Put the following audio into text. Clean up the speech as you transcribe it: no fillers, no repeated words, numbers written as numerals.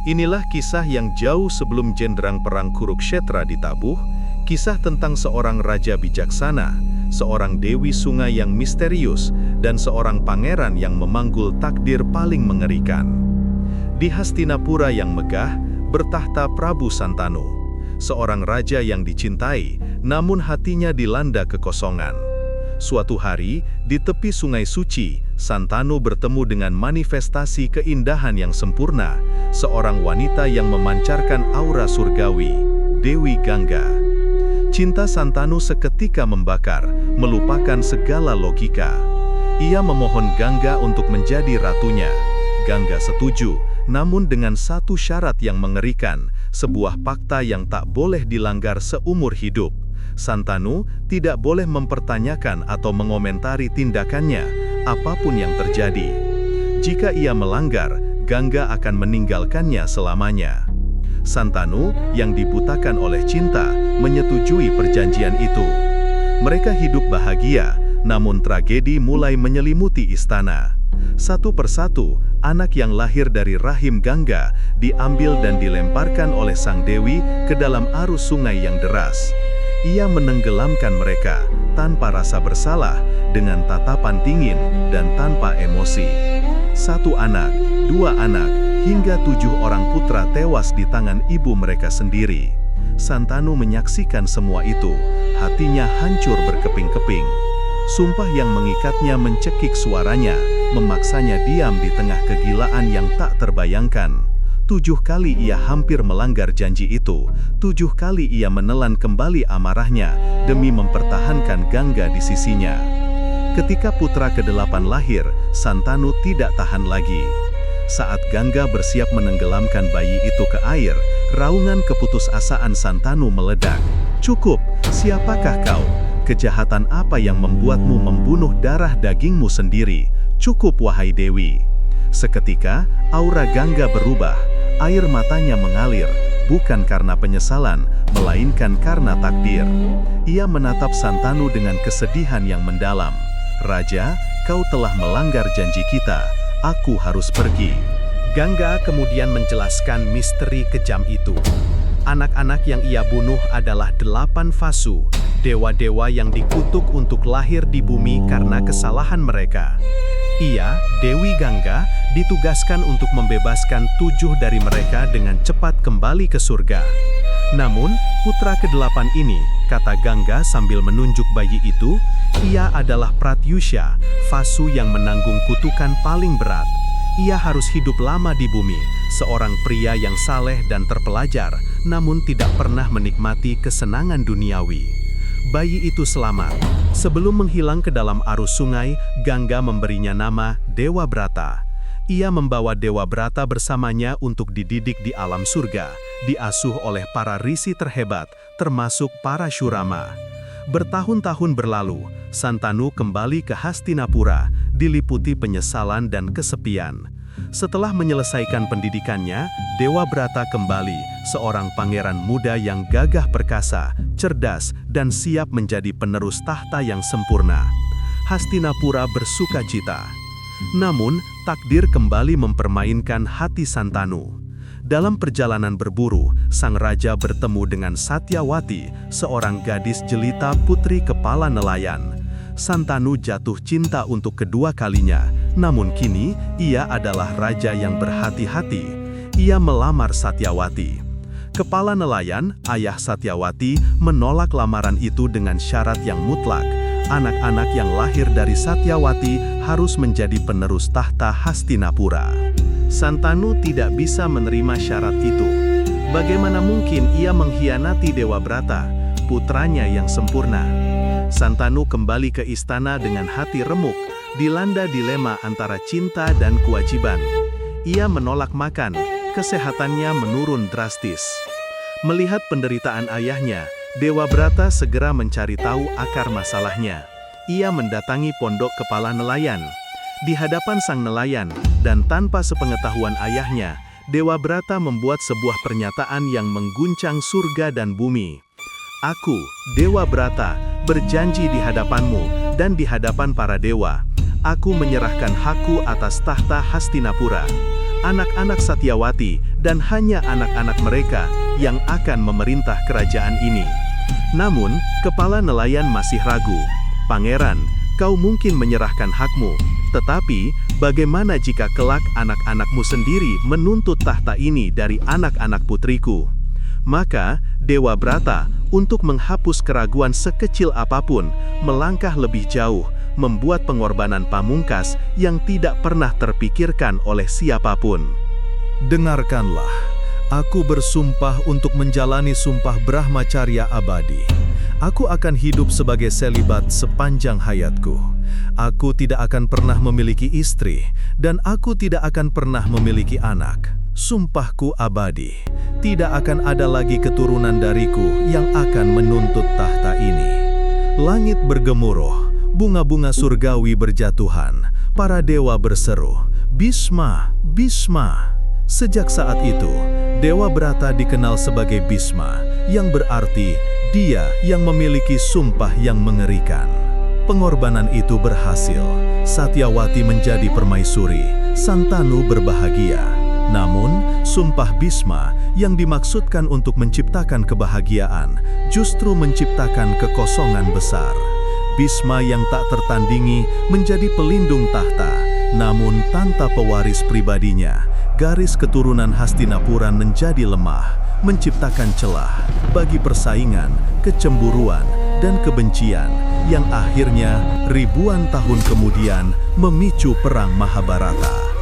Inilah kisah yang jauh sebelum jenderang perang Kurukshetra ditabuh, kisah tentang seorang raja bijaksana, seorang dewi sungai yang misterius, dan seorang pangeran yang memanggul takdir paling mengerikan. Di Hastinapura yang megah, bertahta Prabu Santanu, seorang raja yang dicintai, namun hatinya dilanda kekosongan. Suatu hari, di tepi sungai suci, Santanu bertemu dengan manifestasi keindahan yang sempurna, seorang wanita yang memancarkan aura surgawi, Dewi Gangga. Cinta Santanu seketika membakar, melupakan segala logika. Ia memohon Gangga untuk menjadi ratunya. Gangga setuju, namun dengan satu syarat yang mengerikan, sebuah fakta yang tak boleh dilanggar seumur hidup. Santanu tidak boleh mempertanyakan atau mengomentari tindakannya, apapun yang terjadi. Jika ia melanggar, Gangga akan meninggalkannya selamanya. Santanu, yang dibutakan oleh cinta, menyetujui perjanjian itu. Mereka hidup bahagia, namun tragedi mulai menyelimuti istana. Satu persatu, anak yang lahir dari rahim Gangga diambil dan dilemparkan oleh sang dewi ke dalam arus sungai yang deras. Ia menenggelamkan mereka tanpa rasa bersalah, dengan tatapan dingin dan tanpa emosi. Satu anak, dua anak, hingga 7 orang putra tewas di tangan ibu mereka sendiri. Santanu menyaksikan semua itu, hatinya hancur berkeping-keping. Sumpah yang mengikatnya mencekik suaranya, memaksanya diam di tengah kegilaan yang tak terbayangkan. 7 kali ia hampir melanggar janji itu, 7 kali ia menelan kembali amarahnya demi mempertahankan Gangga di sisinya. Ketika putra ke-8 lahir, Santanu tidak tahan lagi. Saat Gangga bersiap menenggelamkan bayi itu ke air, raungan keputusasaan Santanu meledak. "Cukup, siapakah kau? Kejahatan apa yang membuatmu membunuh darah dagingmu sendiri? Cukup, wahai Dewi." Seketika, aura Gangga berubah. Air matanya mengalir, bukan karena penyesalan, melainkan karena takdir. Ia menatap Santanu dengan kesedihan yang mendalam. "Raja, kau telah melanggar janji kita. Aku harus pergi." Gangga kemudian menjelaskan misteri kejam itu. Anak-anak yang ia bunuh adalah 8 Vasu, dewa-dewa yang dikutuk untuk lahir di bumi karena kesalahan mereka. Ia, Dewi Gangga, ditugaskan untuk membebaskan 7 dari mereka dengan cepat kembali ke surga. Namun, putra ke-8 ini, kata Gangga sambil menunjuk bayi itu, ia adalah Pratyusha, Vasu yang menanggung kutukan paling berat. Ia harus hidup lama di bumi, seorang pria yang saleh dan terpelajar, namun tidak pernah menikmati kesenangan duniawi. Bayi itu selamat. Sebelum menghilang ke dalam arus sungai, Gangga memberinya nama Dewa Brata. Ia membawa Dewa Brata bersamanya untuk dididik di alam surga, diasuh oleh para risi terhebat, termasuk para Syurama. Bertahun-tahun berlalu, Santanu kembali ke Hastinapura, diliputi penyesalan dan kesepian. Setelah menyelesaikan pendidikannya, Dewa Brata kembali, seorang pangeran muda yang gagah perkasa, cerdas, dan siap menjadi penerus tahta yang sempurna. Hastinapura bersuka cita. Namun, takdir kembali mempermainkan hati Santanu. Dalam perjalanan berburu, sang raja bertemu dengan Satyawati, seorang gadis jelita putri kepala nelayan. Santanu jatuh cinta untuk kedua kalinya, namun kini ia adalah raja yang berhati-hati. Ia melamar Satyawati. Kepala nelayan, ayah Satyawati, menolak lamaran itu dengan syarat yang mutlak. Anak-anak yang lahir dari Satyawati harus menjadi penerus tahta Hastinapura. Santanu tidak bisa menerima syarat itu. Bagaimana mungkin ia mengkhianati Dewa Brata, putranya yang sempurna? Santanu kembali ke istana dengan hati remuk, dilanda dilema antara cinta dan kewajiban. Ia menolak makan, kesehatannya menurun drastis. Melihat penderitaan ayahnya, Dewa Brata segera mencari tahu akar masalahnya. Ia mendatangi pondok kepala nelayan. Di hadapan sang nelayan, dan tanpa sepengetahuan ayahnya, Dewa Brata membuat sebuah pernyataan yang mengguncang surga dan bumi. "Aku, Dewa Brata, berjanji di hadapanmu dan di hadapan para dewa. Aku menyerahkan hakku atas tahta Hastinapura. anak-anak Satyawati, dan hanya anak-anak mereka yang akan memerintah kerajaan ini. Namun, kepala nelayan masih ragu. "Pangeran, kau mungkin menyerahkan hakmu, tetapi bagaimana jika kelak anak-anakmu sendiri menuntut tahta ini dari anak-anak putriku?" Maka, Dewa Brata, untuk menghapus keraguan sekecil apapun, melangkah lebih jauh, membuat pengorbanan pamungkas yang tidak pernah terpikirkan oleh siapapun. Dengarkanlah, aku bersumpah untuk menjalani sumpah Brahmacharya abadi. Aku akan hidup sebagai selibat sepanjang hayatku. Aku tidak akan pernah memiliki istri, dan aku tidak akan pernah memiliki anak. Sumpahku abadi, tidak akan ada lagi keturunan dariku yang akan menuntut tahta ini. Langit bergemuruh, bunga-bunga surgawi berjatuhan, para dewa berseru, "Bhisma, Bhisma." Sejak saat itu, Dewa Brata dikenal sebagai Bhisma, yang berarti dia yang memiliki sumpah yang mengerikan. Pengorbanan itu berhasil. Satyawati menjadi permaisuri, Santanu berbahagia. Namun, sumpah Bhisma yang dimaksudkan untuk menciptakan kebahagiaan justru menciptakan kekosongan besar. Bhisma yang tak tertandingi menjadi pelindung tahta, namun tanpa pewaris pribadinya, garis keturunan Hastinapura menjadi lemah, menciptakan celah bagi persaingan, kecemburuan, dan kebencian yang akhirnya ribuan tahun kemudian memicu Perang Mahabharata.